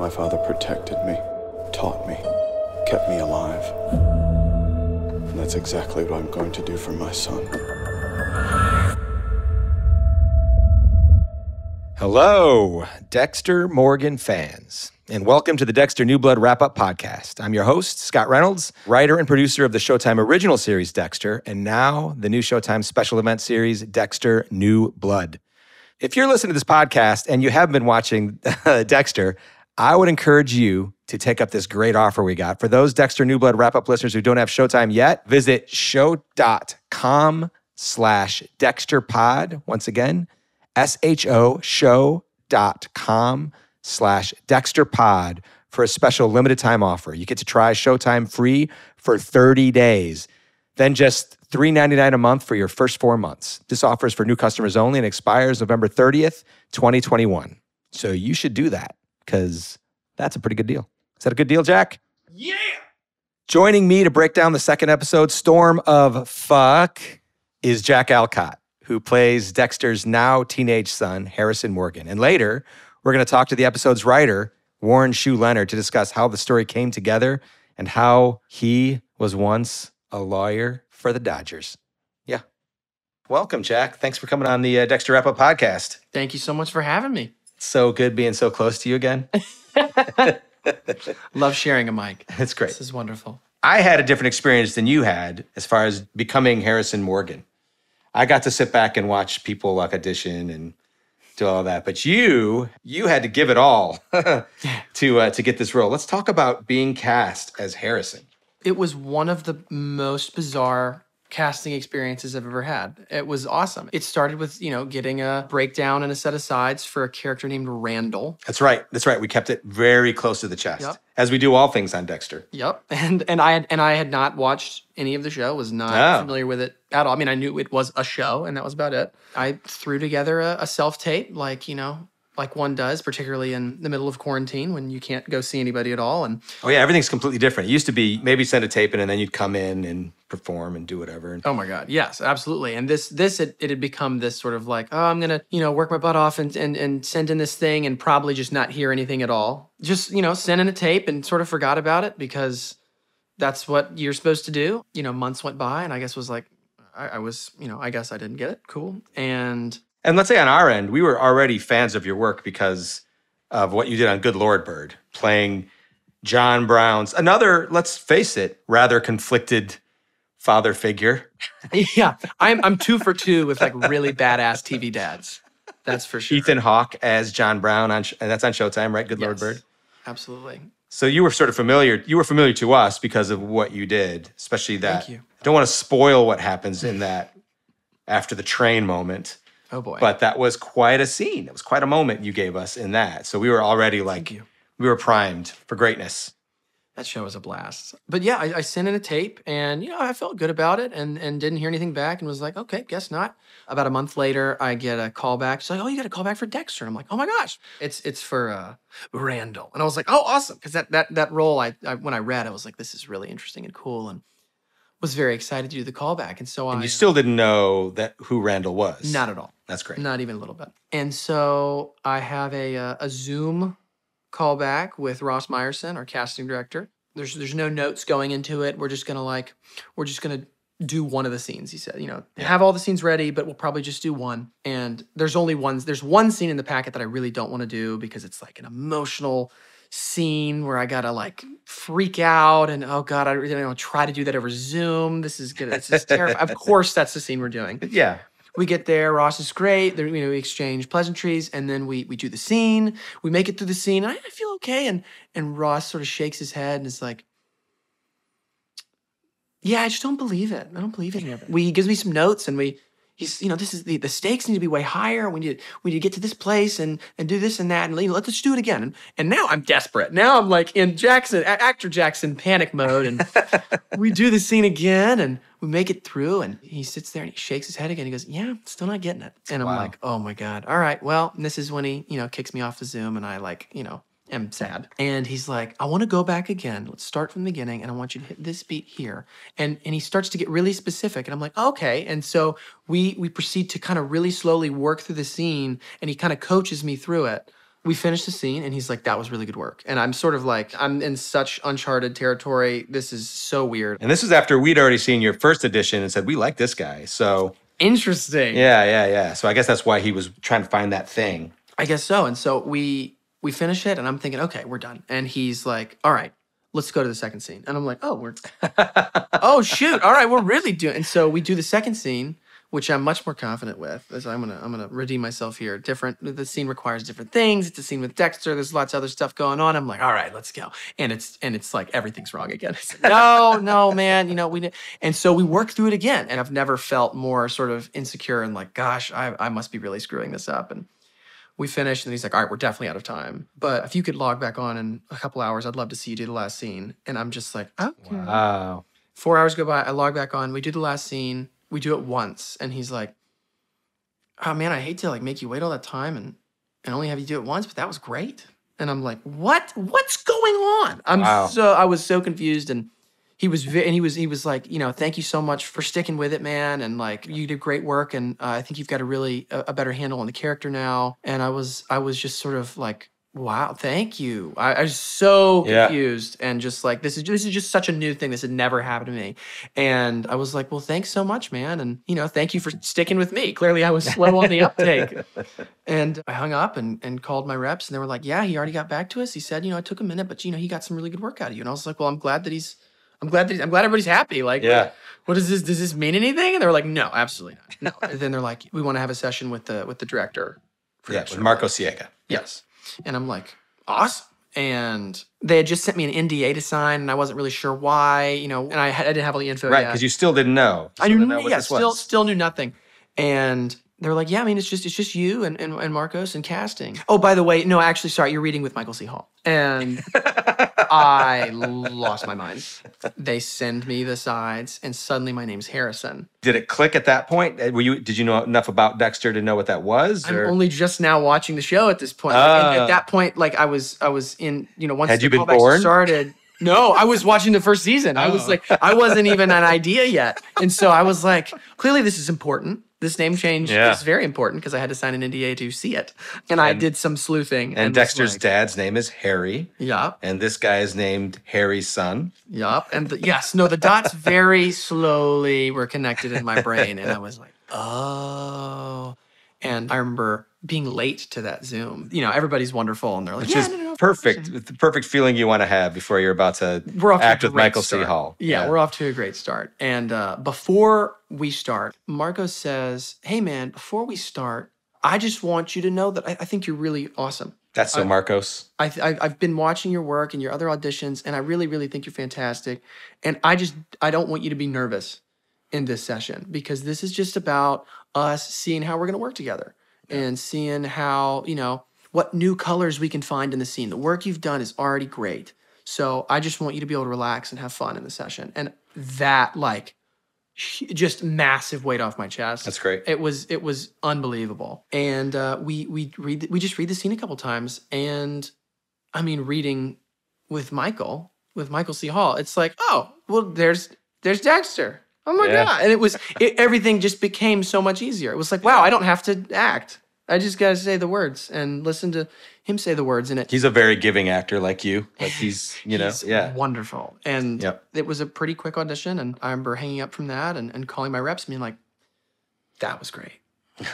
My father protected me, taught me, kept me alive. And that's exactly what I'm going to do for my son. Hello, Dexter Morgan fans, and welcome to the Dexter New Blood Wrap-Up Podcast. I'm your host, Scott Reynolds, writer and producer of the Showtime original series, Dexter, and now the new Showtime special event series, Dexter New Blood. If you're listening to this podcast and you haven't been watching Dexter, I would encourage you to take up this great offer we got. For those Dexter New Blood Wrap-Up listeners who don't have Showtime yet, visit show.com/DexterPod. Once again, show.com/DexterPod for a special limited time offer. You get to try Showtime free for 30 days. Then just $3.99 a month for your first 4 months. This offer is for new customers only and expires November 30th, 2021. So you should do that because that's a pretty good deal. Is that a good deal, Jack? Yeah! Joining me to break down the second episode, Storm of Fuck, is Jack Alcott, who plays Dexter's now teenage son, Harrison Morgan. And later, we're going to talk to the episode's writer, Warren Hsu Leonard, to discuss how the story came together and how he was once a lawyer for the Dodgers. Yeah. Welcome, Jack. Thanks for coming on the Dexter Wrap-Up Podcast. Thank you so much for having me. It's so good being so close to you again. Love sharing a mic. It's great. This is wonderful. I had a different experience than you had as far as becoming Harrison Morgan. I got to sit back and watch people like audition and do all that. But you had to give it all to get this role. Let's talk about being cast as Harrison. It was one of the most bizarre casting experiences I've ever had. It was awesome. It started with, getting a breakdown and a set of sides for a character named Randall. That's right. We kept it very close to the chest, Yep. as we do all things on Dexter. Yep. And I had not watched any of the show, was not familiar with it at all. I mean, I knew it was a show, and that was about it. I threw together a self-tape, like one does, particularly in the middle of quarantine when you can't go see anybody at all. And oh yeah, everything's completely different. It used to be maybe send a tape in and then you'd come in and perform and do whatever. Oh my God, yes, absolutely. And it had become this sort of like, oh, I'm gonna work my butt off and send in this thing and probably just not hear anything at all. Just send in a tape and sort of forgot about it because that's what you're supposed to do. Months went by and I guess was like, I guess I didn't get it. Cool. And let's say on our end, we were already fans of your work because of what you did on Good Lord Bird, playing John Brown's, another, let's face it, rather conflicted father figure. Yeah, I'm 2 for 2 with like really badass TV dads. That's for sure. Ethan Hawke as John Brown, and that's on Showtime, right? Good Lord Bird? Absolutely. So you were sort of familiar. You were familiar to us because of what you did, especially that. Thank you. I don't want to spoil what happens in that after the train moment. Oh boy. But that was quite a scene. It was quite a moment you gave us in that. So we were already we were primed for greatness. That show was a blast. But yeah, I sent in a tape and, I felt good about it and didn't hear anything back and was like, okay, guess not. About a month later, I get a call back. She's like, oh, you got a call back for Dexter. And I'm like, oh my gosh, it's for Randall. And I was like, oh, awesome. Because that role, I when I read, I was like, this is really interesting and cool. And was very excited to do the callback. And so you still didn't know who Randall was? Not at all. That's great. Not even a little bit. And so I have a Zoom callback with Ross Meyerson, our casting director. There's no notes going into it. We're just gonna do one of the scenes. He said, have all the scenes ready, but we'll probably just do one. And there's one scene in the packet that I really don't want to do because it's like an emotional scene where I gotta freak out and oh God, I try to do that over Zoom. This is good. It's just terrifying. Of course, that's the scene we're doing. Yeah. We get there. Ross is great. We exchange pleasantries, and then we do the scene. We make it through the scene. I feel okay, and Ross sort of shakes his head and is like, "Yeah, I just don't believe it. I don't believe any of it." He gives me some notes, and he's this is the stakes need to be way higher. We need to get to this place and do this and that, and let's do it again. And now I'm desperate. Now I'm like in actor Jackson panic mode, and we do the scene again, and we make it through, and he sits there and he shakes his head again. He goes, "Yeah, still not getting it." And I'm like, "Oh my God. All right. Well," and this is when he, kicks me off the Zoom, and I am sad. And he's like, "I want to go back again. Let's start from the beginning, and I want you to hit this beat here." And he starts to get really specific, and I'm like, "Okay." And so we proceed to kind of really slowly work through the scene, and he kind of coaches me through it. we finished the scene, and he's like, that was really good work. And I'm sort of like, I'm in such uncharted territory. This is so weird. And this is after we'd already seen your first edition and said, we like this guy. So Interesting. yeah. So I guess that's why he was trying to find that thing. I guess so. And so we finish it, and I'm thinking, okay, we're done. And he's like, all right, let's go to the second scene. And I'm like, oh, shoot. All right, we're really doing. And so we do the second scene, which I'm much more confident with. As I'm gonna redeem myself here. The scene requires different things. It's a scene with Dexter. There's lots of other stuff going on. I'm like, all right, let's go. And it's like everything's wrong again. No, man. We didn't. And so we work through it again. And I've never felt more sort of insecure and like, gosh, I must be really screwing this up. And we finished, and he's like, all right, we're definitely out of time. But if you could log back on in a couple hours, I'd love to see you do the last scene. And I'm just like, okay. Wow. 4 hours go by. I log back on. We do the last scene. We do it once. And he's like, oh, man, I hate to like make you wait all that time and only have you do it once, but that was great. And I'm like, what? What's going on? I was so confused. And he was like, thank you so much for sticking with it, man. And like, you did great work. And I think you've got a better handle on the character now. And I was just sort of like, wow, thank you. I was so confused and just like, this is just such a new thing. This had never happened to me. And I was like, well, thanks so much, man. And, thank you for sticking with me. Clearly I was slow on the uptake. And I hung up and called my reps, and they were like, yeah, he already got back to us. He said, it took a minute, but he got some really good work out of you. And I was like, well, I'm glad everybody's happy. Like, what is this? Does this mean anything? And they were like, no, absolutely not. No. And then they're like, we want to have a session with the director. With Marco Siega. Yes. And I'm like, awesome. And they had just sent me an NDA to sign, and I wasn't really sure why, and I didn't have all the info yet. Right, because you still didn't know. I didn't know what this was. Still knew nothing. And they were like, yeah, I mean, it's just you and Marcos and casting. Oh, by the way, no, actually, sorry, you're reading with Michael C. Hall. And I lost my mind. They send me the sides, and suddenly my name's Harrison. Did it click at that point? Did you know enough about Dexter to know what that was? I'm only just now watching the show at this point. And at that point, like I was in, once had the you been callbacks born? Started. No, I was watching the first season. I was like, I wasn't even an idea yet. And so I was like, clearly this is important. This name change is very important because I had to sign an NDA to see it. And I did some sleuthing. And Dexter's dad's name is Harry. Yup. And this guy is named Harry's son. Yup. And the dots very slowly were connected in my brain. And I was like, oh. And I remember being late to that Zoom. Everybody's wonderful. And they're like, perfect. The perfect feeling you want to have before you're about to act with Michael C. Hall. Yeah, we're off to a great start. And before we start, Marco says, hey, man, before we start, I just want you to know that I think you're really awesome. That's so Marcos. I've been watching your work and your other auditions, and I really, really think you're fantastic. And I don't want you to be nervous in this session, because this is just about us seeing how we're going to work together and seeing how, what new colors we can find in the scene. The work you've done is already great. So I just want you to be able to relax and have fun in the session. And that, like, just massive weight off my chest. That's great. It was unbelievable. And we just read the scene a couple times. And I mean, reading with Michael C. Hall, it's like, oh, well, there's Dexter. Oh my God. And everything just became so much easier. It was like, wow, I don't have to act. I just got to say the words and listen to him say the words in it. He's a very giving actor like you. Like he's wonderful. And it was a pretty quick audition. And I remember hanging up from that and calling my reps and being like, that was great.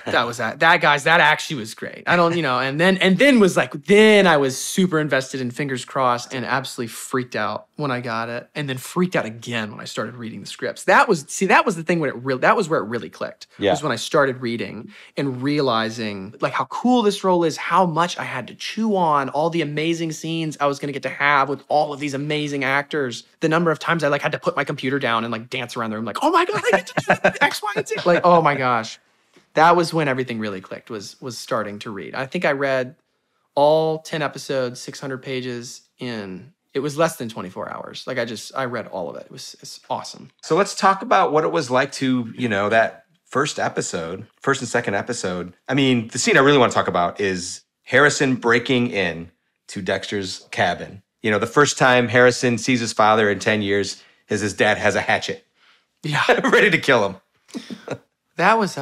That actually was great. I don't, and then I was super invested in fingers crossed and absolutely freaked out when I got it, and then freaked out again when I started reading the scripts. That was the thing where that was where it really clicked. Yeah. Was when I started reading and realizing like how cool this role is, how much I had to chew on, all the amazing scenes I was going to get to have with all of these amazing actors. The number of times I like had to put my computer down and like dance around the room like, oh my God, I get to do X, Y, and Z. Like, oh my gosh. That was when everything really clicked, was starting to read. I think I read all 10 episodes, 600 pages in, it was less than 24 hours. Like I read all of it. It's awesome. So let's talk about what it was like to, that first and second episode. I mean, the scene I really want to talk about is Harrison breaking in to Dexter's cabin. The first time Harrison sees his father in 10 years is his dad has a hatchet. Yeah. Ready to kill him. That was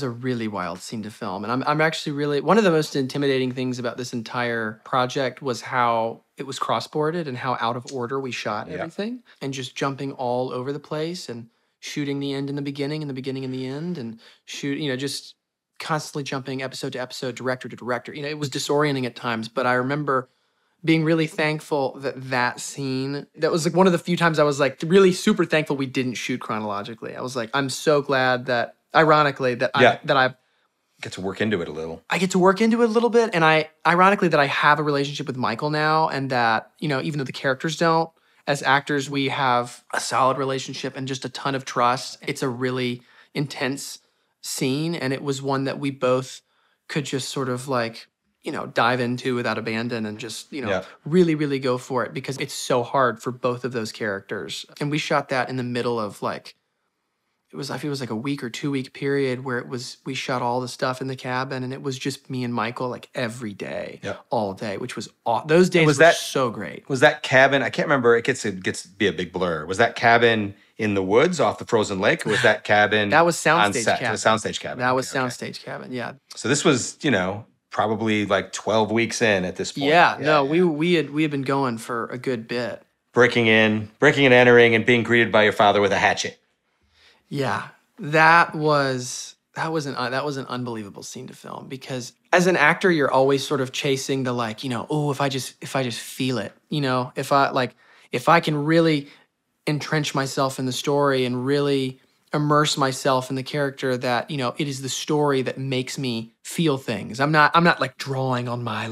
a really wild scene to film. And I'm actually really, one of the most intimidating things about this entire project was how it was cross-boarded and how out of order we shot everything. And just jumping all over the place and shooting the end in the beginning and the beginning in the end and just constantly jumping episode to episode, director to director. It was disorienting at times, but I remember being really thankful that scene, that was like one of the few times I was like really super thankful we didn't shoot chronologically. I was like, I'm so glad that, ironically, that I get to work into it a little. I get to work into it a little bit, and ironically that I have a relationship with Michael now, and that, even though the characters don't, as actors, we have a solid relationship and just a ton of trust. It's a really intense scene, and it was one that we both could just sort of like, dive into without abandon and just, really, really go for it, because it's so hard for both of those characters. And we shot that in the middle of like, I feel it was like a week or 2 week period where we shot all the stuff in the cabin, and it was just me and Michael like every day, all day, which was those days were so great. Was that cabin, I can't remember, it gets to be a big blur. Was that cabin in the woods off the frozen lake, or was that cabin that was soundstage cabin. It was soundstage cabin. That was soundstage cabin, yeah. So this was, probably like 12 weeks in at this point. We had been going for a good bit. Breaking and entering and being greeted by your father with a hatchet. Yeah, that was an unbelievable scene to film, because as an actor, you're always sort of chasing the like, if I just feel it, if I can really entrench myself in the story and really immerse myself in the character, that it is the story that makes me feel things. I'm not like drawing on my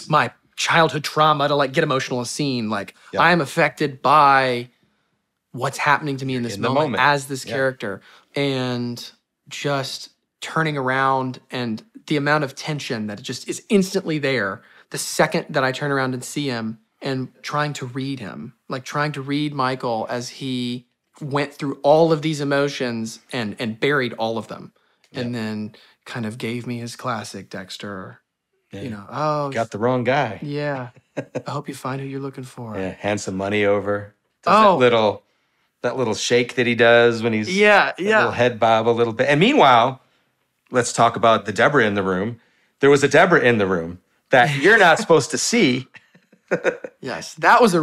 my childhood trauma to like get emotional in a scene. Like I am affected by what's happening to me in this moment as this character, and just turning around and the amount of tension that just is instantly there the second that I turn around and see him, and trying to read him, like trying to read Michael as he went through all of these emotions and buried all of them, and then kind of gave me his classic Dexter, got the wrong guy. Yeah. I hope you find who you're looking for. Yeah, hand some money over. Does that little shake that he does when he's little head bob a little bit. And meanwhile, let's talk about the Deborah in the room. There was a Deborah in the room that you're not supposed to see. Yes, that was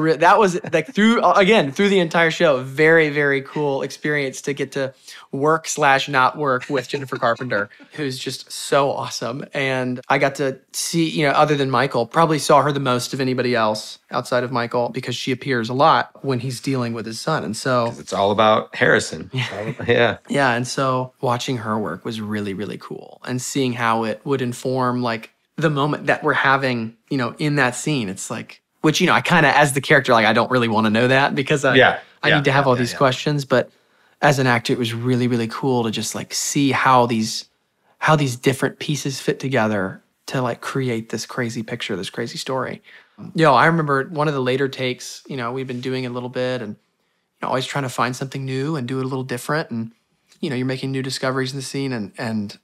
like through the entire show, a very, very cool experience to get to work / not work with Jennifer Carpenter, who's just so awesome. And I got to see, other than Michael, probably saw her the most of anybody else outside of Michael, because she appears a lot when he's dealing with his son. And so it's all about Harrison. Yeah. And so watching her work was really, really cool, and seeing how it would inform like the moment that we're having, in that scene. It's like, which, I kind of, as the character, like, I don't really want to know that, because I need to have all these questions. But as an actor, it was really, really cool to just like see how these different pieces fit together to like create this crazy picture, this crazy story. I remember one of the later takes, we've been doing a little bit, and always trying to find something new and do it a little different. And, you're making new discoveries in the scene. And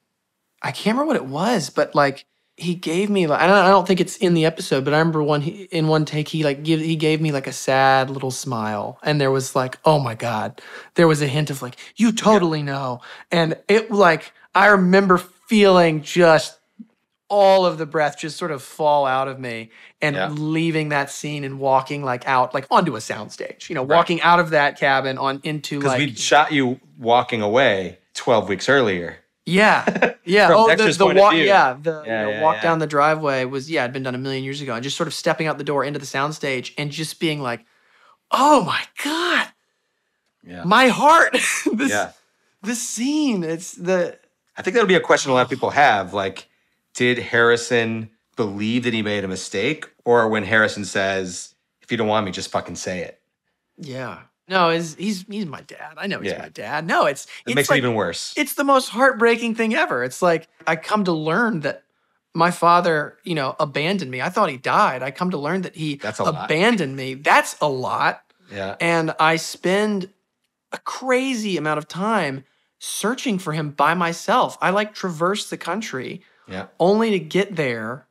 I can't remember what it was, but like, he gave me, I don't think it's in the episode, but I remember in one take, he gave me like a sad little smile. And there was like, oh my God, there was a hint of like, you totally know. And it like, I remember feeling just all of the breath just sort of fall out of me, and leaving that scene and walking like out, like onto a soundstage, walking out of that cabin on into like. Because we shot you walking away 12 weeks earlier. Yeah. From Dexter's point of view. Walk down the driveway was, had been done a million years ago. And just sort of stepping out the door into the soundstage and just being like, oh my God. Yeah. My heart. This scene. I think that'll be a question a lot of people have. Like, did Harrison believe that he made a mistake? Or when Harrison says, if you don't want me, just fucking say it. Yeah. No, he's my dad. I know he's my dad. No, it makes like, it even worse. It's the most heartbreaking thing ever. It's like, I come to learn that my father, abandoned me. I thought he died. I come to learn that he abandoned me. That's a lot. Yeah. And I spend a crazy amount of time searching for him by myself. I like traverse the country only to get there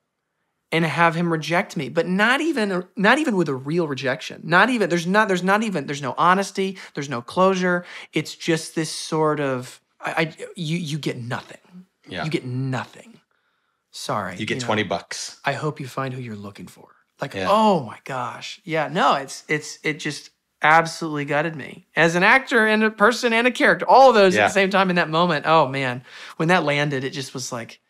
and have him reject me, but not even with a real rejection. There's no honesty, there's no closure. It's just this sort of, you get nothing. Yeah. You get nothing. Sorry. You get $20. I hope you find who you're looking for. Like, Yeah. oh my gosh. Yeah, no, it just absolutely gutted me. As an actor and a person and a character, all of those at the same time in that moment. Oh man, when that landed, it just was like,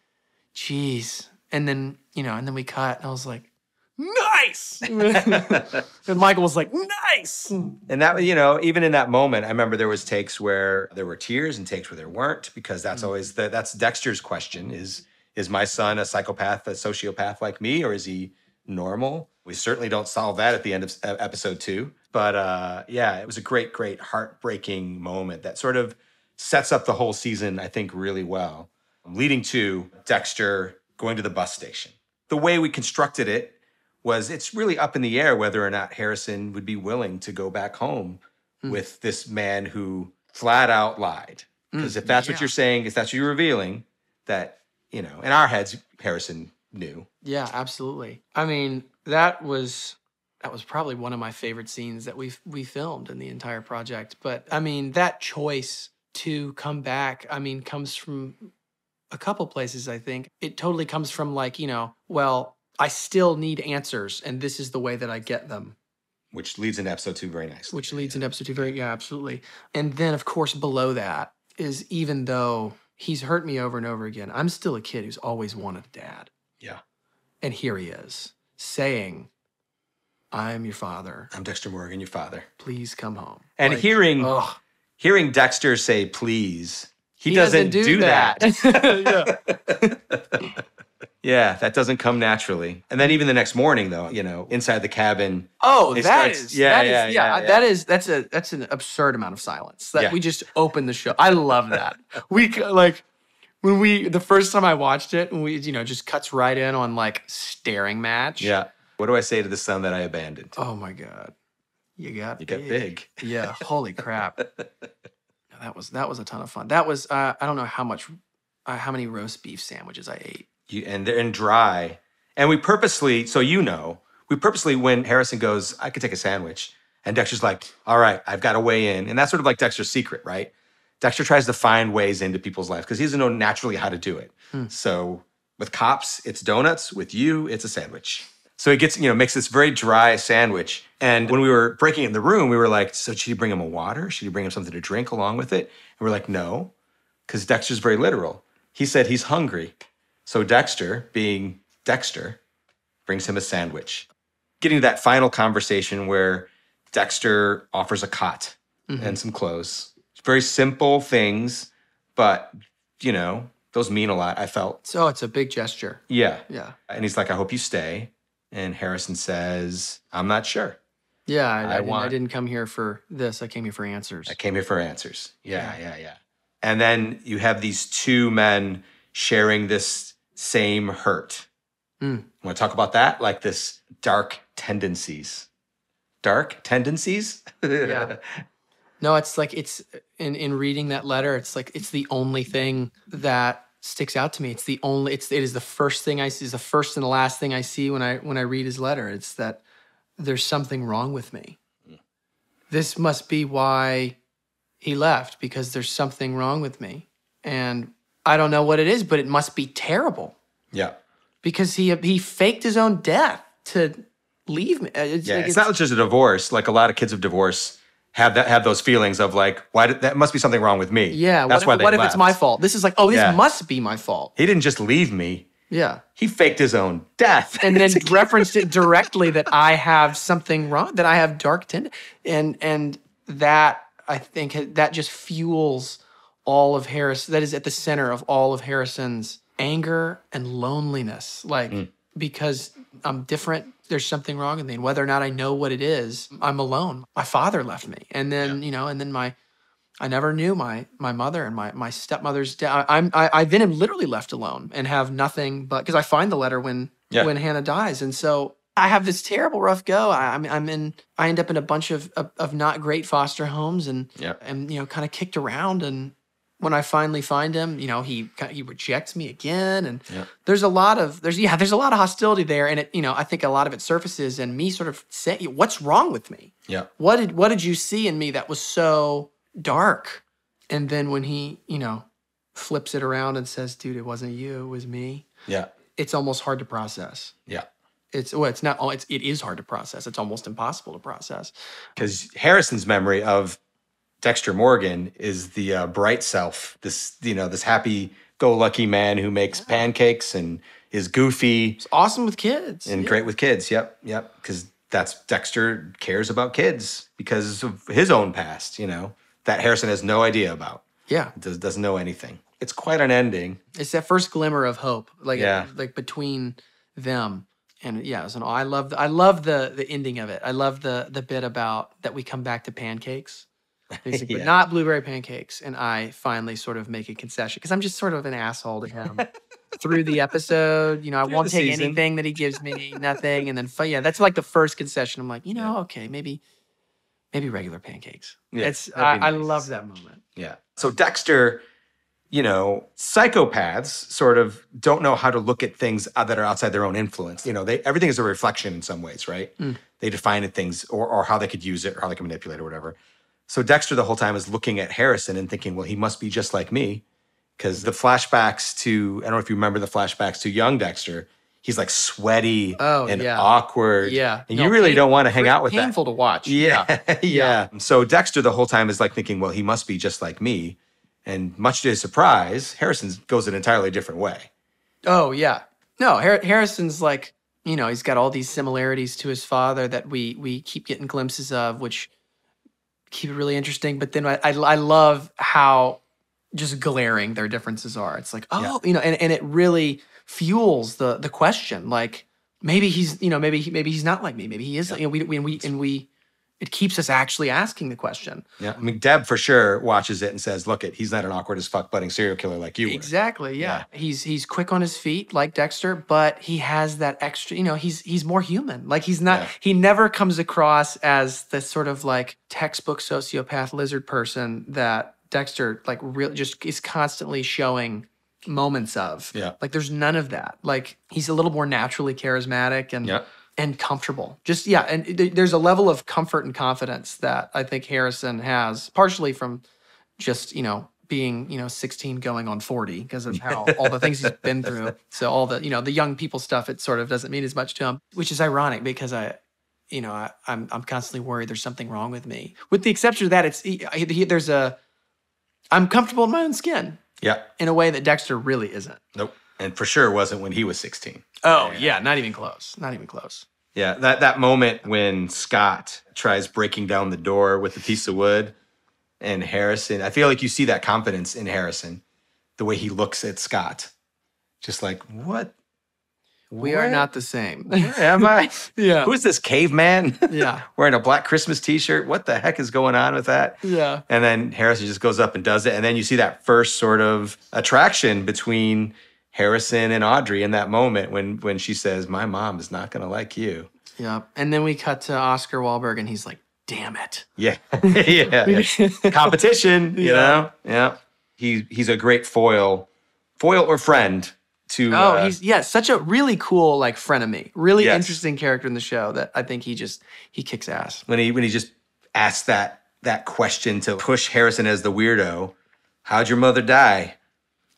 geez. And then, and then we cut and I was like, nice. And Michael was like, nice. And that, even in that moment, I remember there was takes where there were tears and takes where there weren't, because that's always that's Dexter's question is my son a psychopath, a sociopath like me, or is he normal? We certainly don't solve that at the end of episode 2. But it was a great, great heartbreaking moment that sort of sets up the whole season, I think, really well, leading to Dexter going to the bus station. The way we constructed it was it's really up in the air whether or not Harrison would be willing to go back home with this man who flat out lied. Because if that's what you're saying, if that's what you're revealing, that, in our heads, Harrison knew. Yeah, absolutely. I mean, that was probably one of my favorite scenes that we filmed in the entire project. But I mean, that choice to come back, comes from a couple places, I think. It totally comes from like, well, I still need answers, and this is the way that I get them. Which leads into episode 2 very nicely. Into episode 2 yeah, absolutely. And then, of course, below that is, even though he's hurt me over and over again, I'm still a kid who's always wanted a dad. Yeah. And here he is, saying, I'm your father. I'm Dexter Morgan, your father. Please come home. And like, hearing Dexter say please, he doesn't do that. Yeah. Yeah, that doesn't come naturally. And then even the next morning, though, inside the cabin. Oh, that's an absurd amount of silence. We just opened the show. I love that. The first time I watched it, and we, just cuts right in on like staring match. Yeah. What do I say to the son that I abandoned? Oh my God. You got big. Yeah. Holy crap. That was a ton of fun. That was, I don't know how many roast beef sandwiches I ate. And they're dry. And we purposely, when Harrison goes, I could take a sandwich, and Dexter's like, all right, I've got to weigh in. And that's sort of like Dexter's secret, right? Dexter tries to find ways into people's lives because he doesn't know naturally how to do it. So with cops, it's donuts. With you, it's a sandwich. So he gets, makes this very dry sandwich. And when we were breaking it in the room, we were like, so should he bring him a water? Should he bring him something to drink along with it? And we're like, no, because Dexter's very literal. He said he's hungry. So Dexter, being Dexter, brings him a sandwich. Getting to that final conversation where Dexter offers a cot and some clothes. Very simple things, but, those mean a lot, I felt. So it's a big gesture. Yeah. Yeah. And he's like, I hope you stay. And Harrison says, I'm not sure. Yeah, I didn't come here for this. I came here for answers. I came here for answers. Yeah. And then you have these two men sharing this same hurt. Want to talk about that? Like this dark tendencies. Dark tendencies? Yeah. No, it's like, it's in reading that letter, it's like, it's the only thing that sticks out to me. It is the first thing I see, is the first and the last thing I see when I read his letter. It's that there's something wrong with me. This must be why he left, because there's something wrong with me. And I don't know what it is, but it must be terrible. Yeah. Because he faked his own death to leave me. It's not just a divorce. Like a lot of kids of divorce have those feelings of like, that must be something wrong with me. Yeah. That's what if it's my fault? This is like, this must be my fault. He didn't just leave me. Yeah. He faked his own death. And then referenced it directly that I have something wrong, that I have dark tendencies. And that, I think, that just fuels all of Harris. That is at the center of all of Harrison's anger and loneliness. Like, because I'm different, there's something wrong with me. And whether or not I know what it is, I'm alone. My father left me. And then, and then I never knew my mother and my stepmother's death. I've been literally left alone and have nothing but, because I find the letter when Hannah dies. And so I have this terrible rough go. I end up in a bunch of not great foster homes and kind of kicked around. And when I finally find him, he rejects me again, and there's a lot of hostility there, and I think a lot of it surfaces in me sort of saying, "What's wrong with me? Yeah, what did you see in me that was so dark?" And then when he, flips it around and says, dude, it wasn't you, it was me. Yeah. It's almost hard to process. Yeah. It is hard to process. It's almost impossible to process. Because Harrison's memory of Dexter Morgan is the bright self, this happy-go-lucky man who makes pancakes and is goofy. It's awesome with kids. And great with kids, yep. Because Dexter cares about kids because of his own past, that Harrison has no idea about. Yeah. Doesn't know anything. It's quite an ending. It's that first glimmer of hope, like between them. And yeah, I love the ending of it. I love the bit about that we come back to pancakes. He's like, but not blueberry pancakes. And I finally sort of make a concession because I'm just sort of an asshole to him through the episode. I won't take anything that he gives me, nothing. And then, that's like the first concession. I'm like, okay, maybe regular pancakes. Yeah, I love that moment. Yeah. So Dexter, psychopaths sort of don't know how to look at things that are outside their own influence. Everything is a reflection in some ways, right? Mm. They define things or how they could use it or how they can manipulate it or whatever. So Dexter the whole time is looking at Harrison and thinking, well, he must be just like me. Because the flashbacks to, I don't know if you remember the flashbacks to young Dexter, he's like sweaty and awkward. Yeah. And you really don't want to hang out with that. Painful to watch. Yeah. So Dexter the whole time is like thinking, well, he must be just like me. And much to his surprise, Harrison goes an entirely different way. Oh, yeah. No, Harrison's like, he's got all these similarities to his father that we keep getting glimpses of, which keep it really interesting. But then I love how just glaring their differences are. It's like, and it really fuels the question. Like maybe he's, maybe he's not like me. Maybe he is. It keeps us actually asking the question. Yeah, I mean, Deb for sure watches it and says, "Look, he's not an awkward as fuck budding serial killer like you were." Exactly. Yeah. He's quick on his feet like Dexter, but he has that extra. He's more human. Like he's not. Yeah. He never comes across as the sort of like textbook sociopath lizard person that Dexter like really just is constantly showing moments of. Yeah. Like there's none of that. Like he's a little more naturally charismatic and comfortable. And there's a level of comfort and confidence that I think Harrison has, partially from just, being, 16 going on 40 because of how all the things he's been through. So all the, the young people stuff, it sort of doesn't mean as much to him, which is ironic because I'm constantly worried there's something wrong with me. With the exception of that, I'm comfortable in my own skin. Yeah. In a way that Dexter really isn't. Nope. And for sure wasn't when he was 16. Oh, yeah. Not even close. Not even close. Yeah. That moment when Scott tries breaking down the door with a piece of wood and Harrison, I feel like you see that confidence in Harrison, the way he looks at Scott. Just like, what? We are not the same. Where am I? Yeah. Who is this caveman? Yeah. Wearing a Black Christmas t-shirt. What the heck is going on with that? Yeah. And then Harrison just goes up and does it. And then you see that first sort of attraction between Harrison and Audrey in that moment when she says, my mom is not going to like you. Yeah. And then we cut to Oscar Wahlberg and he's like, damn it. Yeah. Yeah. Competition, you know? Yeah. He's a great foil or friend to... he's such a really cool like frenemy. Really interesting character in the show that I think he kicks ass. When he just asks that question to push Harrison as the weirdo, how'd your mother die?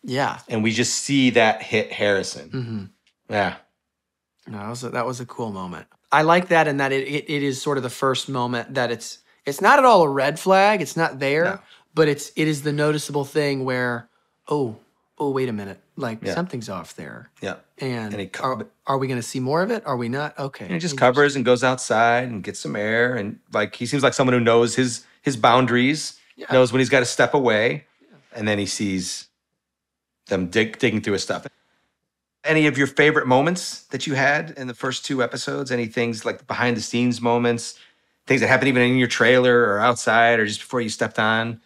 Yeah. And we just see that hit Harrison. Mm-hmm. Yeah. No, that was a cool moment. I like that in that it is sort of the first moment that it's not at all a red flag. It's not there, but it is the noticeable thing where, oh, wait a minute. Like something's off there. Yeah. And are we going to see more of it? Are we not? Okay. And he just covers and goes outside and gets some air. And like, he seems like someone who knows his boundaries, knows when he's got to step away. Yeah. And then he sees them digging through his stuff. Any of your favorite moments that you had in the first two episodes? Any things like behind the scenes moments, things that happened even in your trailer or outside or just before you stepped on?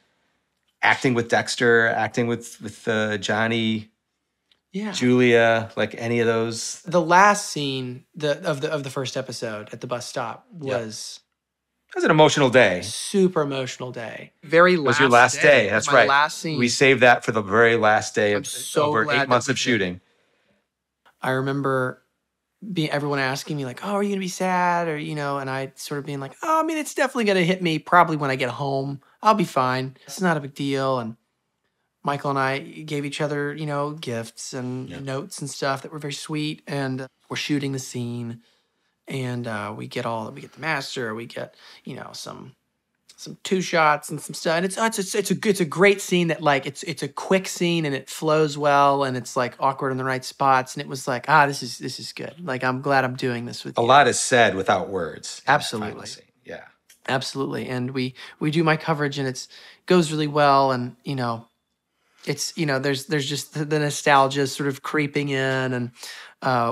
Acting with Dexter, acting with Johnny, Julia, like any of those? The last scene of the first episode at the bus stop was... It was an emotional day. Super emotional day. Very last day. It was your last day. That's right. Last scene. We saved that for the very last day of so over 8 months of shooting. I remember everyone asking me like, oh, are you gonna be sad? Or, and I sort of being like, oh, I mean, it's definitely gonna hit me probably when I get home. I'll be fine. It's not a big deal. And Michael and I gave each other, gifts and notes and stuff that were very sweet. And we're shooting the scene, and we get the master, we get, some two shots and some stuff. And it's a great scene that like, it's a quick scene and it flows well and it's like awkward in the right spots. And it was like, this is good. Like, I'm glad I'm doing this with you. A lot is said without words. Absolutely. Yeah. Absolutely. And we do my coverage and it goes really well. And, it's, there's just the nostalgia sort of creeping in, and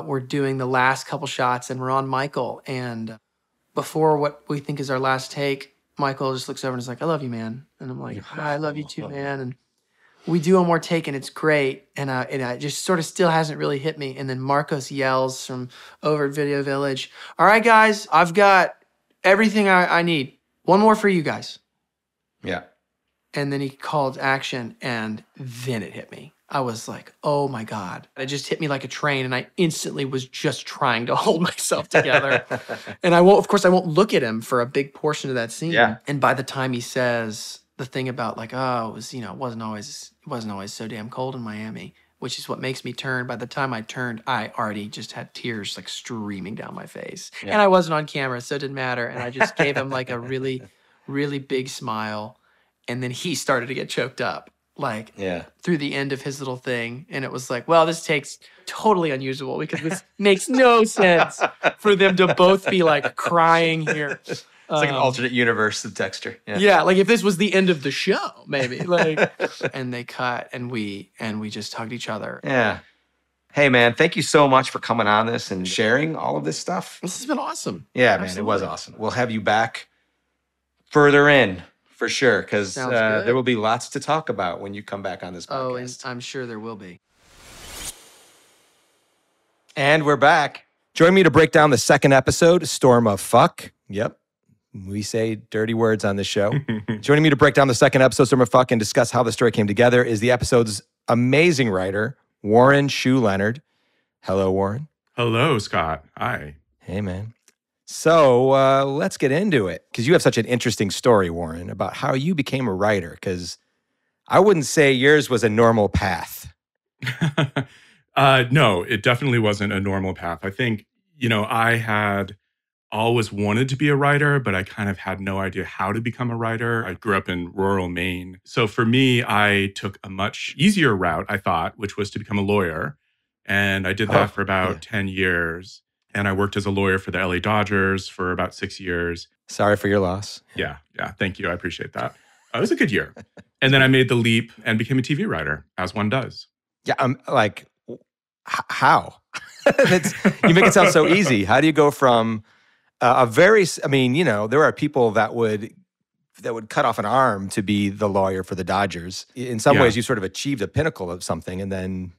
we're doing the last couple shots and we're on Michael. And before what we think is our last take, Michael just looks over and is like, I love you, man. And I'm like, I love you too, man. And we do one more take and it's great. And it just sort of still hasn't really hit me. And then Marcos yells from over at Video Village, all right, guys, I've got everything I need. One more for you guys. Yeah. And then he called action, and then it hit me. I was like, oh my God. It just hit me like a train, and I instantly was just trying to hold myself together. And I won't look at him for a big portion of that scene. Yeah. And by the time he says the thing about like, it was, it wasn't always so damn cold in Miami, which is what makes me turn. By the time I turned, I already just had tears like streaming down my face. Yeah. And I wasn't on camera, so it didn't matter. And I just gave him like a really, really big smile. And then he started to get choked up, like through the end of his little thing. And it was like, well, this take's totally unusable because this makes no sense for them to both be like crying here. It's like an alternate universe of Dexter. Yeah, like if this was the end of the show, maybe. Like, and they cut, and we just hugged each other. Yeah. Hey, man, thank you so much for coming on this and sharing all of this stuff. This has been awesome. Yeah, man, Absolutely. It was awesome. We'll have you back further in. For sure, because there will be lots to talk about when you come back on this podcast. Oh, and I'm sure there will be. And we're back. Join me to break down the second episode, Storm of Fuck. Yep. We say dirty words on this show. Joining me to break down the second episode, Storm of Fuck, and discuss how the story came together is the episode's amazing writer, Warren Hsu Leonard. Hello, Warren. Hello, Scott. Hi. Hey, man. So let's get into it, because you have such an interesting story, Warren, about how you became a writer, because I wouldn't say yours was a normal path. No, it definitely wasn't a normal path. I think, I had always wanted to be a writer, but I kind of had no idea how to become a writer. I grew up in rural Maine. So for me, I took a much easier route, I thought, which was to become a lawyer. And I did that for about 10 years. And I worked as a lawyer for the LA Dodgers for about 6 years. Sorry for your loss. Yeah. Thank you. I appreciate that. It was a good year. And then I made the leap and became a TV writer, as one does. Yeah, I'm like, how? You make it sound so easy. How do you go from there are people that would cut off an arm to be the lawyer for the Dodgers. In some ways, you sort of achieved a pinnacle of something, and then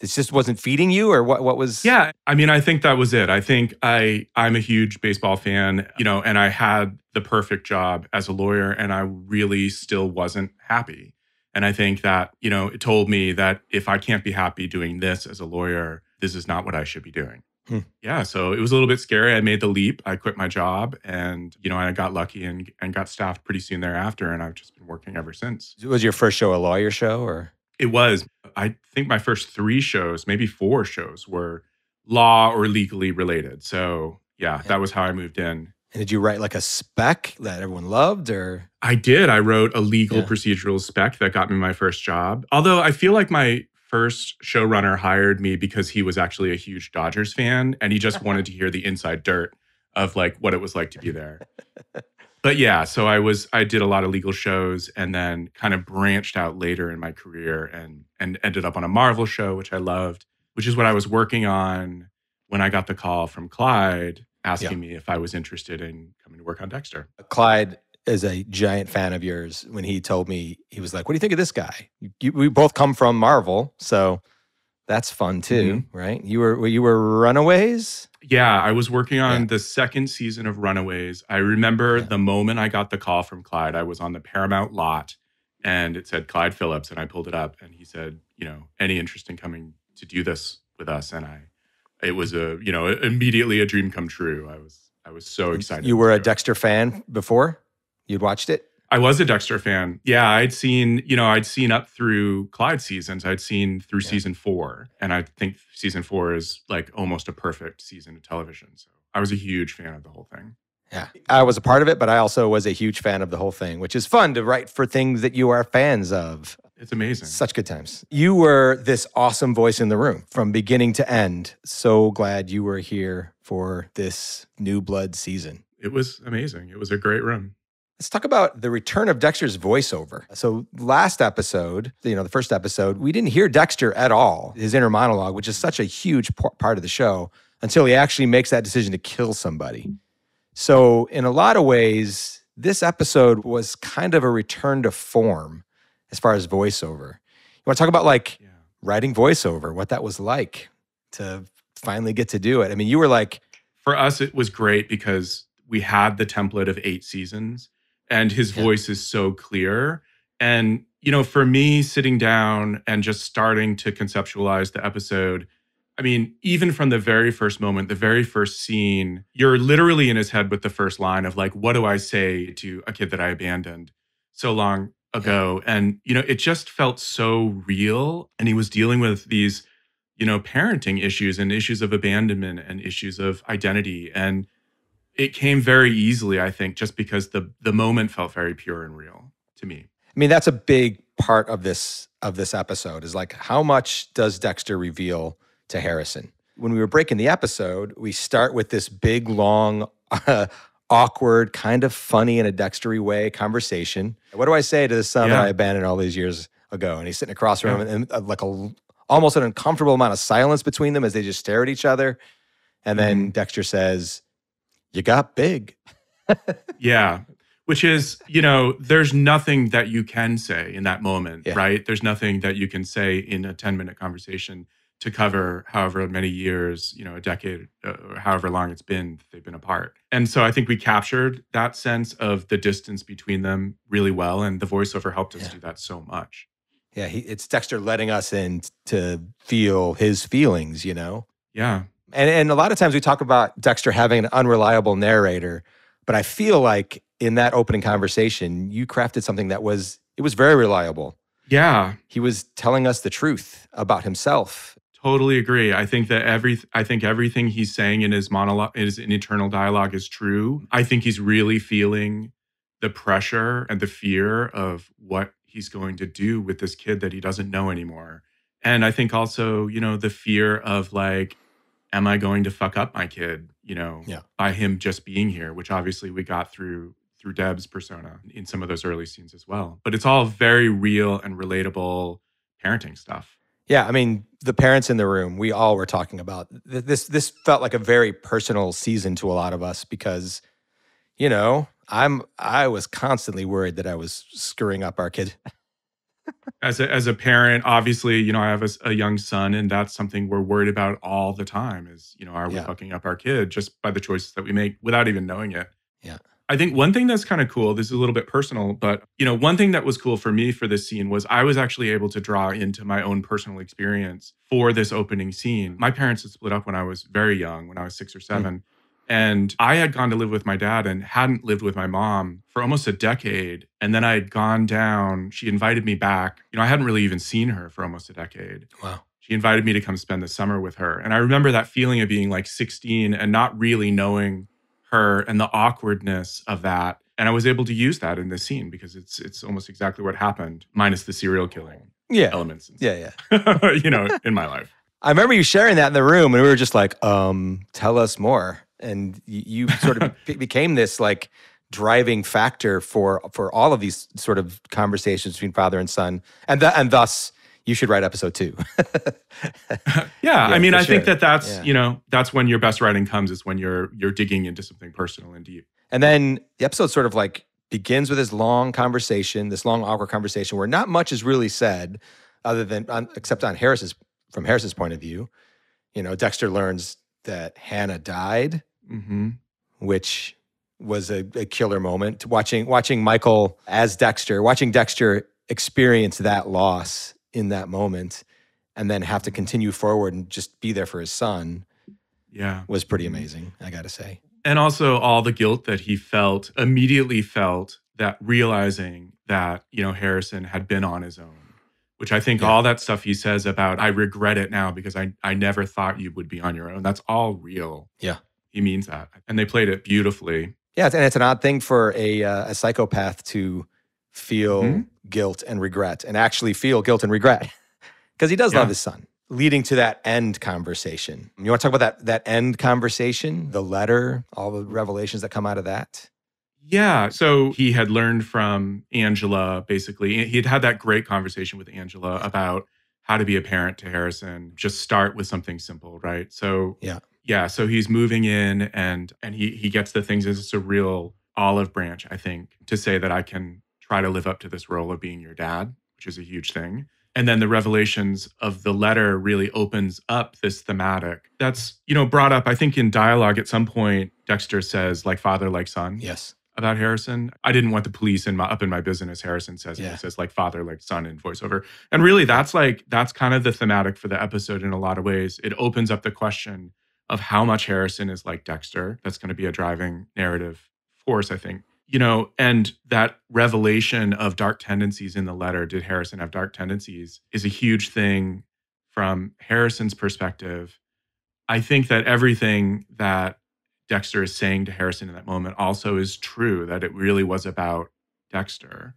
this just wasn't feeding you, or what was? Yeah, I think that was it. I think I'm a huge baseball fan, and I had the perfect job as a lawyer, and I really still wasn't happy. And I think that, it told me that if I can't be happy doing this as a lawyer, this is not what I should be doing. Yeah, so it was a little bit scary. I made the leap. I quit my job, and, I got lucky and got staffed pretty soon thereafter, and I've just been working ever since. Was your first show a lawyer show, or? It was. I think my first 3 shows, maybe 4 shows, were law or legally related. So, that was how I moved in. And did you write like a spec that everyone loved, or? I did. I wrote a legal procedural spec that got me my first job. Although I feel like my first showrunner hired me because he was actually a huge Dodgers fan, and he just wanted to hear the inside dirt of like what it was like to be there. But so I did a lot of legal shows, and then kind of branched out later in my career and ended up on a Marvel show, which I loved, which is what I was working on when I got the call from Clyde asking me if I was interested in coming to work on Dexter. Clyde is a giant fan of yours. When he told me, he was like, what do you think of this guy? We both come from Marvel, so that's fun too, right? You were Runaways? Yeah, I was working on the second season of Runaways. I remember the moment I got the call from Clyde, I was on the Paramount lot, and it said Clyde Phillips, and I pulled it up, and he said, any interest in coming to do this with us? And it was immediately a dream come true. I was so excited. You were a Dexter fan before? You'd watched it? I was a Dexter fan. Yeah, I'd seen up through Clyde's seasons. I'd seen through season 4. And I think season 4 is like almost a perfect season of television. So I was a huge fan of the whole thing. Yeah, I was a part of it, but I also was a huge fan of the whole thing, which is fun to write for things that you are fans of. It's amazing. Such good times. You were this awesome voice in the room from beginning to end. So glad you were here for this New Blood season. It was amazing. It was a great room. Let's talk about the return of Dexter's voiceover. So last episode, the first episode, we didn't hear Dexter at all, his inner monologue, which is such a huge part of the show, until he actually makes that decision to kill somebody. So in a lot of ways, this episode was kind of a return to form as far as voiceover. You want to talk about writing voiceover, what that was like to finally get to do it? I mean, you were like... For us, it was great because we had the template of 8 seasons and his voice is so clear. And, for me, sitting down and just starting to conceptualize the episode, I mean, even from the very first moment, the very first scene, you're literally in his head with the first line of like, what do I say to a kid that I abandoned so long ago? And, it just felt so real. And he was dealing with these, parenting issues and issues of abandonment and issues of identity. And it came very easily, I think, just because the moment felt very pure and real to me. I mean, that's a big part of this episode is like, how much does Dexter reveal to Harrison? When we were breaking the episode, we start with this big, long, awkward, kind of funny in a Dextery way conversation. What do I say to the son that I abandoned all these years ago? And he's sitting across from him and like almost an uncomfortable amount of silence between them as they just stare at each other. And then Dexter says, "You got big." Yeah. Which is, there's nothing that you can say in that moment, right? There's nothing that you can say in a 10-minute conversation to cover however many years, a decade, or however long it's been they've been apart. And so I think we captured that sense of the distance between them really well. And the voiceover helped us do that so much. Yeah, it's Dexter letting us in to feel his feelings, Yeah. And a lot of times we talk about Dexter having an unreliable narrator, but I feel like in that opening conversation, you crafted something that was very reliable. Yeah. He was telling us the truth about himself. Totally agree. I think that everything he's saying in his monologue, his internal dialogue is true. I think he's really feeling the pressure and the fear of what he's going to do with this kid that he doesn't know anymore. And I think also, the fear of like, am I going to fuck up my kid, by him just being here, which obviously we got through Deb's persona in some of those early scenes as well. But it's all very real and relatable parenting stuff. Yeah, I mean, the parents in the room, we all were talking about this felt like a very personal season to a lot of us because, I was constantly worried that I was screwing up our kid. As a parent, obviously, I have a young son, and that's something we're worried about all the time is, are we fucking up our kid just by the choices that we make without even knowing it? Yeah. I think one thing that's kind of cool, this is a little bit personal, but, one thing that was cool for me for this scene was I was actually able to draw into my own personal experience for this opening scene. My parents had split up when I was very young, when I was 6 or 7. And I had gone to live with my dad and hadn't lived with my mom for almost a decade. And then I had gone down, she invited me back. I hadn't really even seen her for almost a decade. Wow. She invited me to come spend the summer with her. And I remember that feeling of being like 16 and not really knowing her and the awkwardness of that. And I was able to use that in this scene because it's almost exactly what happened, minus the serial killing elements. In my life. I remember you sharing that in the room and we were just like, tell us more. And you sort of became this like driving factor for all of these sort of conversations between father and son. And thus you should write episode 2. I mean, I think that's, that's when your best writing comes is when you're digging into something personal and deep. And then the episode sort of like begins with this long conversation, this long awkward conversation where not much is really said other than, except from Harris's point of view. Dexter learns that Hannah died, which was a killer moment. Watching Michael as Dexter, watching Dexter experience that loss in that moment and then have to continue forward and just be there for his son Yeah. was pretty amazing, I got to say. And also all the guilt that he immediately felt, that realizing that, Harrison had been on his own, which I think all that stuff he says about, I regret it now because I never thought you would be on your own. That's all real. Yeah. He means that. And they played it beautifully. Yeah, and it's an odd thing for a psychopath to feel guilt and regret, and actually feel guilt and regret, because he does love his son, leading to that end conversation. You want to talk about that end conversation, the letter, all the revelations that come out of that? Yeah. So he had learned from Angela, basically. He had that great conversation with Angela about how to be a parent to Harrison. Just start with something simple, right? So so he's moving in, and he gets the things as a real olive branch, I think, to say that I can try to live up to this role of being your dad, which is a huge thing. And then the revelations of the letter really opens up this thematic that's, brought up, I think, in dialogue at some point. Dexter says, like father, like son. Yes. About Harrison. I didn't want the police up in my business, Harrison says. Yeah. He says, like father, like son in voiceover. And really, that's kind of the thematic for the episode in a lot of ways. It opens up the question of how much Harrison is like Dexter. That's going to be a driving narrative force, I think. And that revelation of dark tendencies in the letter, did Harrison have dark tendencies, is a huge thing from Harrison's perspective. I think that everything that Dexter is saying to Harrison in that moment also is true, that it really was about Dexter.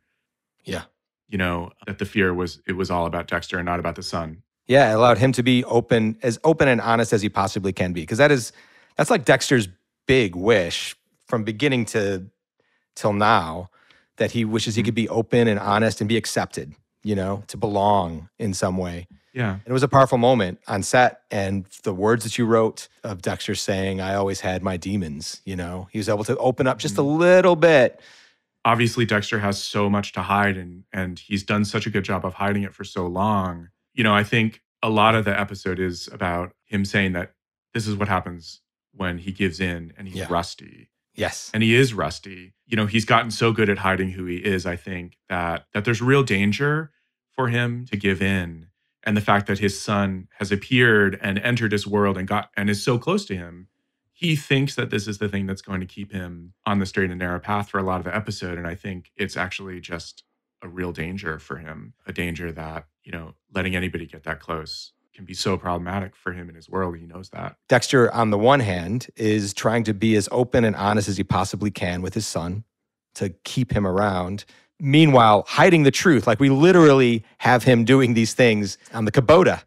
Yeah. That the fear was all about Dexter and not about the son. Yeah, it allowed him to be open and honest as he possibly can be. Because that's like Dexter's big wish from beginning till now, that he wishes he could be open and honest and be accepted, to belong in some way. Yeah. And it was a powerful moment on set. And the words that you wrote of Dexter saying, I always had my demons, he was able to open up just a little bit. Obviously, Dexter has so much to hide, and he's done such a good job of hiding it for so long. I think a lot of the episode is about him saying that this is what happens when he gives in and he's rusty. Yes. And he is rusty. He's gotten so good at hiding who he is, I think, that there's real danger for him to give in. And the fact that his son has appeared and entered his world and is so close to him, he thinks that this is the thing that's going to keep him on the straight and narrow path for a lot of the episode. And I think it's actually just a real danger for him, a danger that, letting anybody get that close can be so problematic for him in his world. He knows that. Dexter, on the one hand, is trying to be as open and honest as he possibly can with his son to keep him around. Meanwhile, hiding the truth. Like, we literally have him doing these things on the Kubota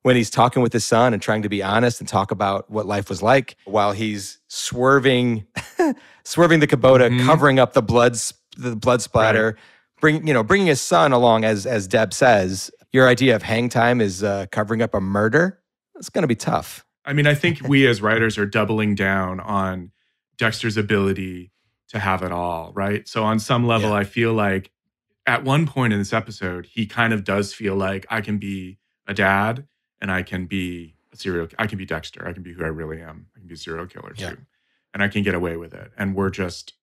when he's talking with his son and trying to be honest and talk about what life was like, while he's swerving the Kubota, covering up the blood splatter, bringing his son along, as Deb says. Your idea of hang time is covering up a murder. It's going to be tough. I mean, I think we as writers are doubling down on Dexter's ability to have it all, right? So on some level, I feel like at one point in this episode, he kind of does feel like, I can be a dad and I can be I can be Dexter. I can be who I really am. I can be a serial killer too. And I can get away with it. And we're just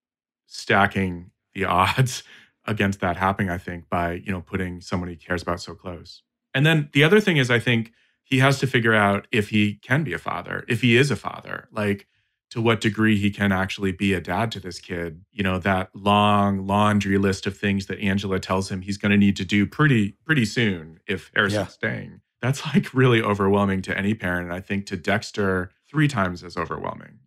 stacking the odds against that happening, I think, by, putting someone he cares about so close. And then the other thing is, I think he has to figure out if he can be a father, if he is a father, like, to what degree he can actually be a dad to this kid. That long laundry list of things that Angela tells him he's going to need to do pretty soon if Harrison's staying. That's like really overwhelming to any parent. And I think to Dexter, 3 times as overwhelming,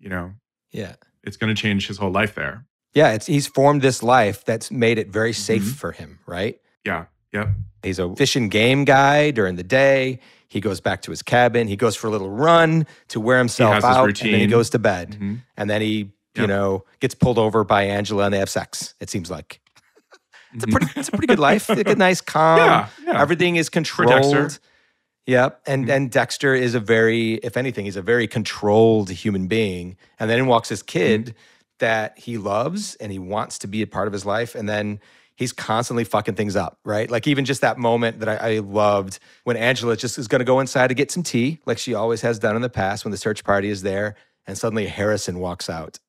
Yeah. It's going to change his whole life there. Yeah, he's formed this life that's made it very safe for him, right? Yeah, yep. He's a fish and game guy during the day. He goes back to his cabin. He goes for a little run to wear himself out, and then he goes to bed. And then he, gets pulled over by Angela, and they have sex, it seems like. It's a pretty good life. Like a nice, calm. Yeah. Everything is controlled. Yep. And Dexter is if anything, he's a very controlled human being. And then in walks this kid that he loves and he wants to be a part of his life. And then he's constantly fucking things up, right? Like, even just that moment that I loved when Angela just is going to go inside to get some tea, like she always has done in the past when the search party is there. And suddenly Harrison walks out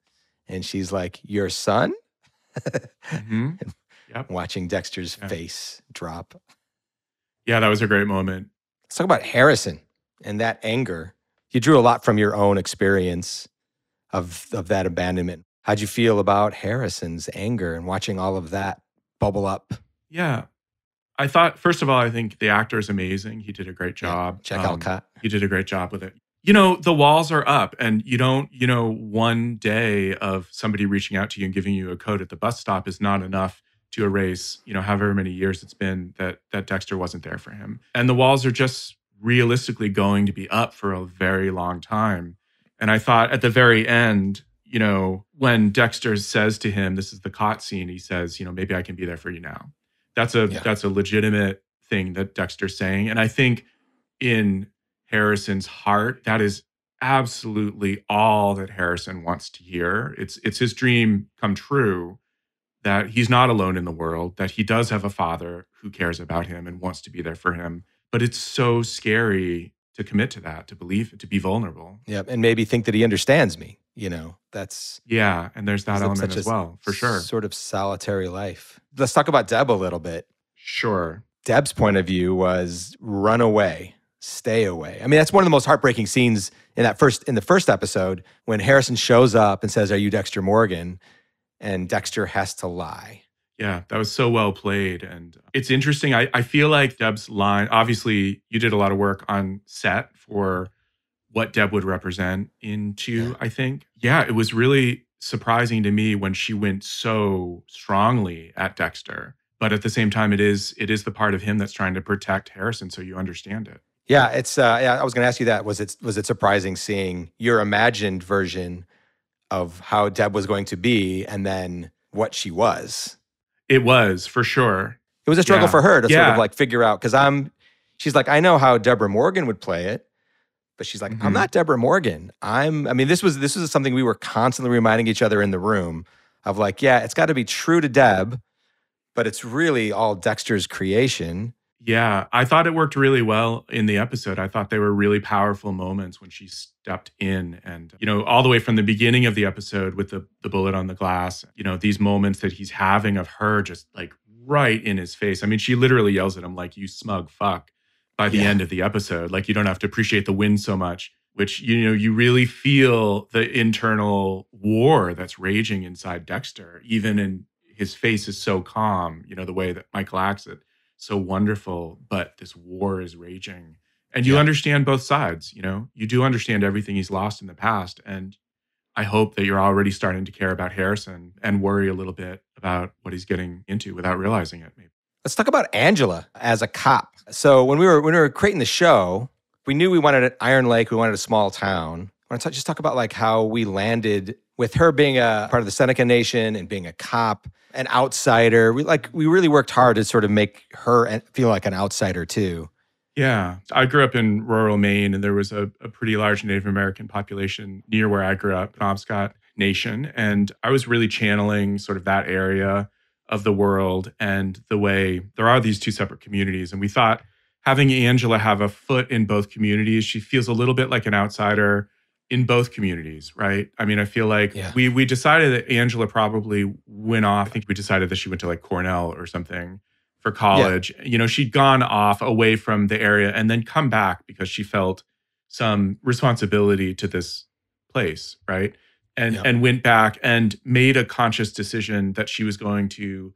and she's like, your son? Watching Dexter's face drop. Yeah, that was a great moment. Let's talk about Harrison and that anger you drew a lot from your own experience of that abandonment. How'd you feel about Harrison's anger and watching all of that bubble up? Yeah. I thought, first of all, I think the actor is amazing. He did a great job. Jack Alcott. He did a great job with it. The walls are up, and you don't, one day of somebody reaching out to you and giving you a coat at the bus stop is not enough to erase, however many years it's been that Dexter wasn't there for him. And the walls are just realistically going to be up for a very long time. And I thought at the very end, when Dexter says to him, this is the cot scene, he says, maybe I can be there for you now. That's a legitimate thing that Dexter's saying. And I think in Harrison's heart, that is absolutely all that Harrison wants to hear. It's his dream come true that he's not alone in the world, that he does have a father who cares about him and wants to be there for him. But it's so scary to commit to that, to believe it, to be vulnerable. Yeah, and maybe think that he understands me. That's... Yeah, and there's that element as well, for sure. Sort of solitary life. Let's talk about Deb a little bit. Sure. Deb's point of view was run away, stay away. I mean, that's one of the most heartbreaking scenes in the first episode when Harrison shows up and says, "Are you Dexter Morgan?" And Dexter has to lie. Yeah, that was so well played. And it's interesting. I feel like Deb's line, obviously, you did a lot of work on set for what Deb would represent into, I think. Yeah, it was really surprising to me when she went so strongly at Dexter. But at the same time, it is the part of him that's trying to protect Harrison, so you understand it. Yeah, it's. I was going to ask you that. Was it surprising seeing your imagined version of how Deb was going to be and then what she was? It was, for sure. It was a struggle for her to sort of like figure out, because she's like, I know how Deborah Morgan would play it, but she's like, I'm not Deborah Morgan. This was something we were constantly reminding each other in the room of, like, yeah, it's got to be true to Deb, but it's really all Dexter's creation. Yeah, I thought it worked really well in the episode. I thought they were really powerful moments when she stepped in and, all the way from the beginning of the episode with the bullet on the glass, these moments that he's having of her just like right in his face. I mean, she literally yells at him like, "You smug fuck," by the end of the episode. Like, you don't have to appreciate the win so much, which, you really feel the internal war that's raging inside Dexter, even in his face is so calm, the way that Michael acts it. So wonderful, but this war is raging. And you understand both sides, you do understand everything he's lost in the past. And I hope that you're already starting to care about Harrison and worry a little bit about what he's getting into without realizing it, maybe. Let's talk about Angela as a cop. So when we were creating the show, we knew we wanted an Iron Lake, we wanted a small town. I want to just talk about like how we landed with her being a part of the Seneca Nation and being a cop, an outsider. We really worked hard to sort of make her feel like an outsider too. Yeah. I grew up in rural Maine, and there was a pretty large Native American population near where I grew up, Penobscot Nation. And I was really channeling sort of that area of the world and the way there are these two separate communities. And we thought having Angela have a foot in both communities, she feels a little bit like an outsider in both communities, right? I mean, I feel like we decided that Angela probably went off. I think we decided that she went to like Cornell or something for college. Yeah. She'd gone off away from the area and then come back because she felt some responsibility to this place, right? And went back and made a conscious decision that she was going to,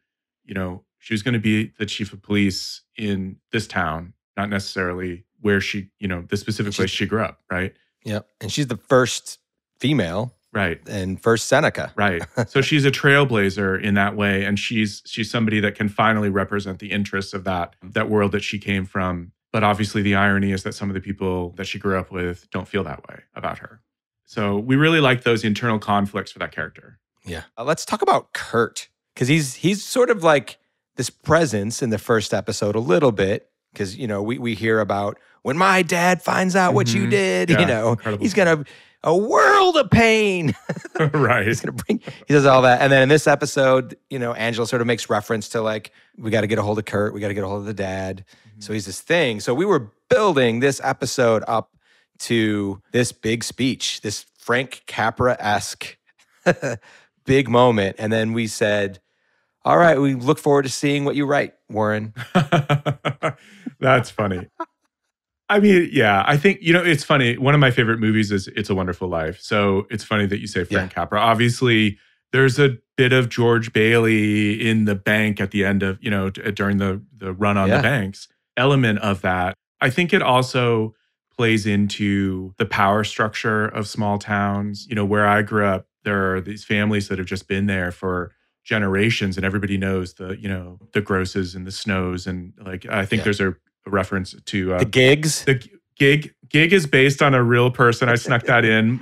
she was going to be the chief of police in this town, not necessarily where she, the specific place she grew up, right? Yep. And she's the first female. Right. And first Seneca. Right. So she's a trailblazer in that way. And she's somebody that can finally represent the interests of that world that she came from. But obviously the irony is that some of the people that she grew up with don't feel that way about her. So we really like those internal conflicts for that character. Yeah. Let's talk about Kurt. Because he's sort of like this presence in the first episode a little bit. Because, we hear about when my dad finds out what you did, he's going to a world of pain. Right. He does all that. And then in this episode, Angela sort of makes reference to like, we got to get a hold of Kurt. We got to get a hold of the dad. Mm-hmm. So he's this thing. So we were building this episode up to this big speech, this Frank Capra-esque big moment. And then we said, all right, we look forward to seeing what you write, Warren. That's funny. I mean, yeah, I think, it's funny. One of my favorite movies is It's a Wonderful Life. So it's funny that you say Frank Capra. Obviously, there's a bit of George Bailey in the bank at the end of, during the run on the banks element of that. I think it also plays into the power structure of small towns. Where I grew up, there are these families that have just been there for generations, and everybody knows the Grosses and the Snows. And like, I think there's a reference to the Gigs. The Gig is based on a real person. I snuck that in.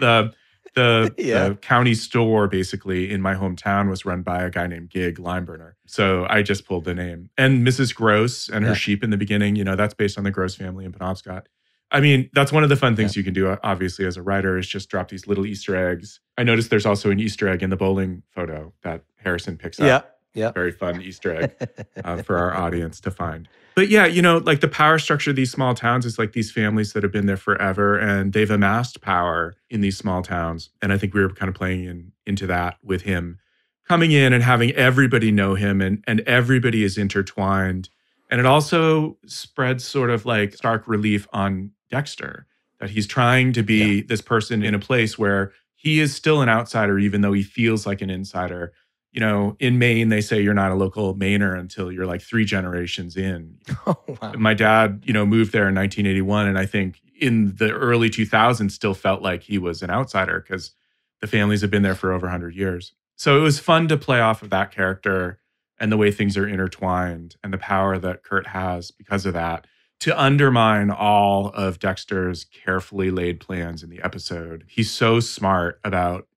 The county store basically in my hometown was run by a guy named Gig Limeburner. So I just pulled the name. And Mrs. Gross and her sheep in the beginning, that's based on the Gross family in Penobscot. I mean, that's one of the fun things you can do, obviously, as a writer, is just drop these little Easter eggs. I noticed there's also an Easter egg in the bowling photo that Harrison picks up. Yeah. Very fun Easter egg for our audience to find. But yeah, like the power structure of these small towns is like these families that have been there forever, and they've amassed power in these small towns. And I think we were kind of playing into that with him coming in and having everybody know him, and everybody is intertwined. And it also spreads sort of like stark relief on Dexter, that he's trying to be this person in a place where he is still an outsider, even though he feels like an insider. In Maine, they say you're not a local Mainer until you're like 3 generations in. Oh, wow. My dad, moved there in 1981. And I think in the early 2000s still felt like he was an outsider because the families have been there for over 100 years. So it was fun to play off of that character and the way things are intertwined and the power that Kurt has because of that to undermine all of Dexter's carefully laid plans in the episode. He's so smart about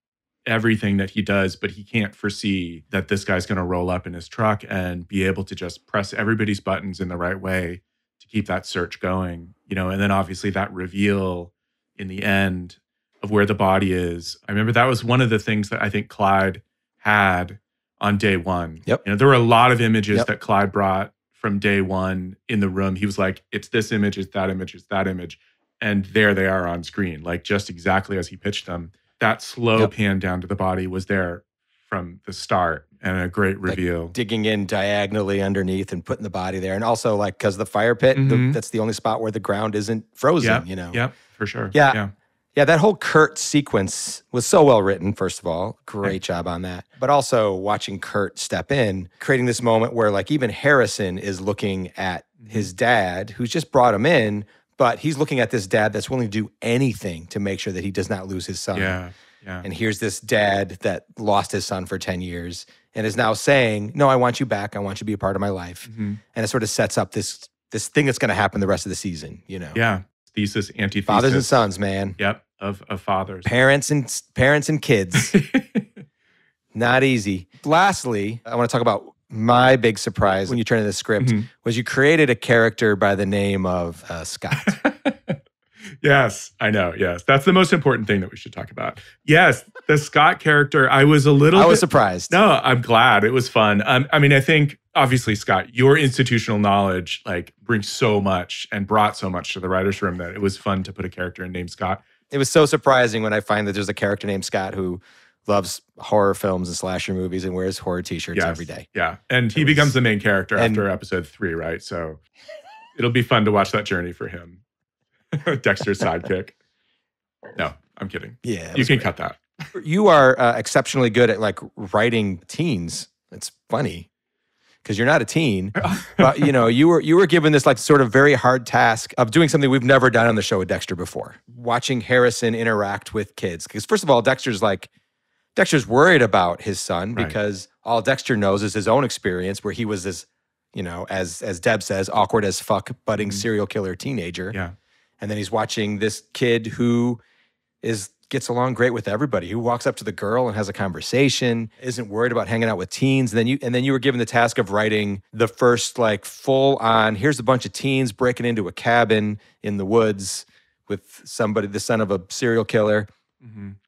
everything that he does, but he can't foresee that this guy's going to roll up in his truck and be able to just press everybody's buttons in the right way to keep that search going, and then obviously that reveal in the end of where the body is. I remember that was one of the things that I think Clyde had on day one. Yep. There were a lot of images that Clyde brought from day one in the room. He was like, it's this image, it's that image, it's that image. And there they are on screen, like just exactly as he pitched them. That slow pan down to the body was there from the start, and a great reveal. Like digging in diagonally underneath and putting the body there. And also like, because the fire pit, that's the only spot where the ground isn't frozen, Yep, for sure. Yeah, that whole Kurt sequence was so well written, first of all. Great job on that. But also watching Kurt step in, creating this moment where like even Harrison is looking at his dad, who's just brought him in, but he's looking at this dad that's willing to do anything to make sure that he does not lose his son. Yeah. And here's this dad that lost his son for 10 years and is now saying, no, I want you back. I want you to be a part of my life. And it sort of sets up this thing that's going to happen the rest of the season, Yeah. Thesis, antithesis. Fathers and sons, man. Yep. Of fathers. Parents and kids. Not easy. Lastly, I want to talk about my big surprise when you turned in the script was you created a character by the name of Scott. Yes, I know. Yes. That's the most important thing that we should talk about. Yes, the Scott character, I was surprised. No, I'm glad. It was fun. I mean, I think, obviously, Scott, your institutional knowledge like brings so much and brought so much to the writer's room that it was fun to put a character named Scott. It was so surprising when I find that there's a character named Scott who loves horror films and slasher movies and wears horror t-shirts every day. Yeah. And he becomes the main character after episode 3, right? So it'll be fun to watch that journey for him. Dexter's sidekick. No, I'm kidding. Yeah. You can cut that. You are exceptionally good at like writing teens. It's funny because you're not a teen, but you were given this like sort of very hard task of doing something we've never done on the show with Dexter before. Watching Harrison interact with kids. Because first of all, Dexter's worried about his son because all Dexter knows is his own experience where he was this, as Deb says, awkward as fuck, budding serial killer teenager. Yeah. And then he's watching this kid who gets along great with everybody, who walks up to the girl and has a conversation, isn't worried about hanging out with teens. And then you were given the task of writing the first like full on, here's a bunch of teens breaking into a cabin in the woods with somebody, the son of a serial killer.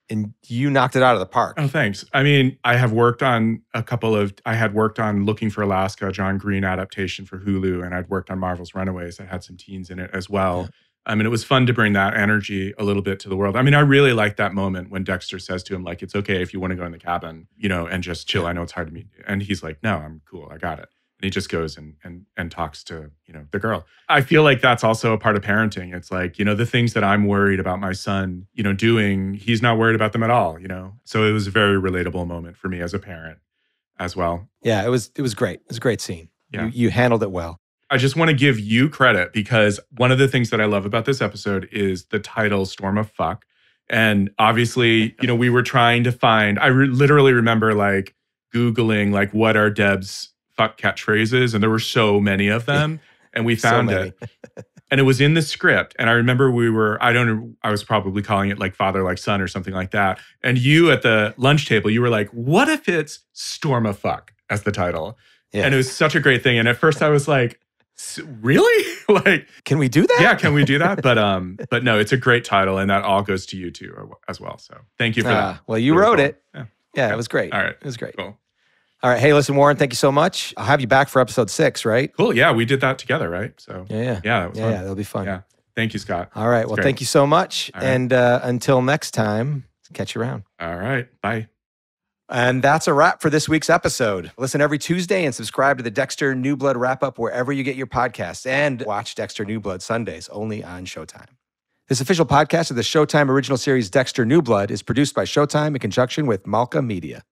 And you knocked it out of the park. Oh, thanks. I mean, I had worked on Looking for Alaska, John Green adaptation for Hulu, and I'd worked on Marvel's Runaways that had some teens in it as well. I mean, it was fun to bring that energy a little bit to the world. I mean, I really liked that moment when Dexter says to him, like, it's okay if you want to go in the cabin, and just chill. I know it's hard to meet. And he's like, no, I'm cool. I got it. And he just goes and talks to, the girl. I feel like that's also a part of parenting. It's like, the things that I'm worried about my son, doing, he's not worried about them at all, So it was a very relatable moment for me as a parent as well. Yeah, it was great. It was a great scene. Yeah. You handled it well. I just want to give you credit because one of the things that I love about this episode is the title Storm of Fuck. And obviously, we were trying to find, literally remember like Googling like what are Deb's fuck catchphrases, and there were so many of them, and we found it. And it was in the script. And I remember I was probably calling it like father like son or something like that. And you at the lunch table, you were like, what if it's Storm of Fuck as the title? Yeah. And it was such a great thing. And at first I was like, really? Like, can we do that? Yeah, can we do that? But no, it's a great title, and that all goes to you too as well. So thank you for that. Well, you wrote it. Yeah, Okay. It was great. All right. It was great. Cool. All right. Hey, listen, Warren, thank you so much. I'll have you back for episode 6, right? Cool. Yeah, we did that together, right? So Yeah, that was fun. that'll be fun. Yeah. Thank you, Scott. All right. Well, thank you so much. All right. And until next time, catch you around. All right. Bye. And that's a wrap for this week's episode. Listen every Tuesday and subscribe to the Dexter New Blood Wrap-Up wherever you get your podcasts, and watch Dexter New Blood Sundays only on Showtime. This official podcast of the Showtime original series Dexter New Blood is produced by Showtime in conjunction with Malka Media.